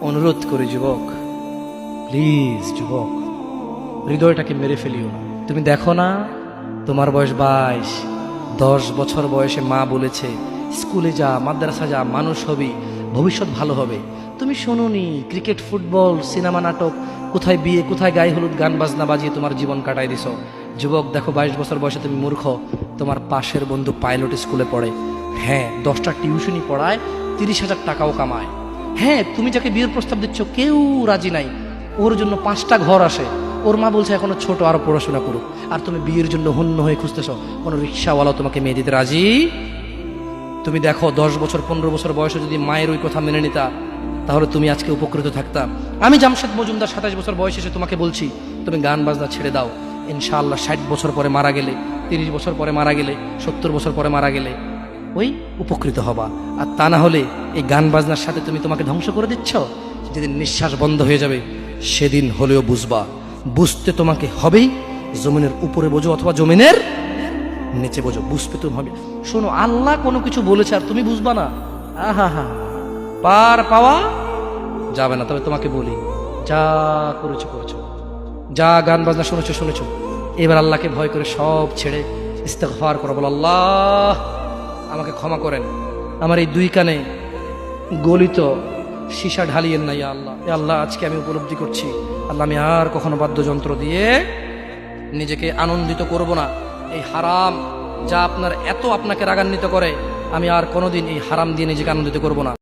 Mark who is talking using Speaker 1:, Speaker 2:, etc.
Speaker 1: অনুরোধ করি যুবক, প্লিজ যুবক, হৃদয়টাকে মেরে ফেলিও না। তুমি দেখো না, তোমার বয়স 22, 10 বছর বয়সে মা বলেছে স্কুলে যা, মাদ্রাসা যা, মানুষ হবি, ভবিষ্যৎ ভালো হবে। তুমি শোনোনি ক্রিকেট, ফুটবল, সিনেমা, নাটক, কোথায় বিয়ে, কোথায় গায়ে হলুদ, গান বাজনা বাজিয়ে তোমার জীবন কাটাই দিছো। যুবক দেখো, 22 বছর বয়সে তুমি মূর্খ। তোমার পাশের বন্ধু পাইলট স্কুলে পড়ে, হ্যাঁ 10টা টিউশনি পড়ায়, 30,000 টাকাও কামায়। হ্যাঁ, তুমি যাকে বিয়ের প্রস্তাব দিচ্ছ কেউ রাজি নাই, ওর জন্য 5টা ঘর আসে। ওর মা বলছে এখনো ছোট, আরো পড়াশোনা করুক। আর তুমি বিয়ের জন্য হন্য হয়ে খুঁজতেছ, কোনো রিক্সাওয়ালাও তোমাকে মেয়ে দিতে রাজি। তুমি দেখো 10 বছর 15 বছর বয়সে যদি মায়ের ওই কথা মেনে নিতা, তাহলে তুমি আজকে উপকৃত থাকতা। আমি জামশেদ মজুমদার 27 বছর বয়সে এসে তোমাকে বলছি তুমি গান বাজনা ছেড়ে দাও। ইনশাআল্লাহ 60 বছর পরে মারা গেলে, 30 বছর পরে মারা গেলে, 70 বছর পরে মারা গেলে ওই উপকৃত হবা। আর তা না হলে এই গান বাজনার সাথে তুমি তোমাকে ধ্বংস করে দিচ্ছ। যেদিন নিঃশ্বাস বন্ধ হয়ে যাবে সেদিন হলেও বুঝবা। বুঝতে তোমাকে হবেই, জমিনের উপরে বোঝো অথবা জমিনের নিচে বোঝো, বুঝতে তুমি হবে। শোনো, আল্লাহ কোনো কিছু বলেছে আর তুমি বুঝবা না, আহা হা, পার পাওয়া যাবে না। তবে তোমাকে বলি, যা করেছো করেছো, যা গান বাজনা শুনেছো শুনেছো, এবার আল্লাহকে ভয় করে সব ছেড়ে ইস্তেগফার করো। বলো, আল্লাহ আমাকে ক্ষমা করেন, আমার এই 2 কানে গলিত সীসা ঢালিয়েন না ইয়া আল্লাহ। এ আল্লাহ, আজকে আমি উপলব্ধি করছি, আল্লাহ আমি আর কখনো বাদ্যযন্ত্র দিয়ে নিজেকে আনন্দিত করব না। এই হারাম যা আপনার এত আপনাকে রাগান্বিত করে, আমি আর কোনোদিন এই হারাম দিয়ে নিজেকে আনন্দিত করব না।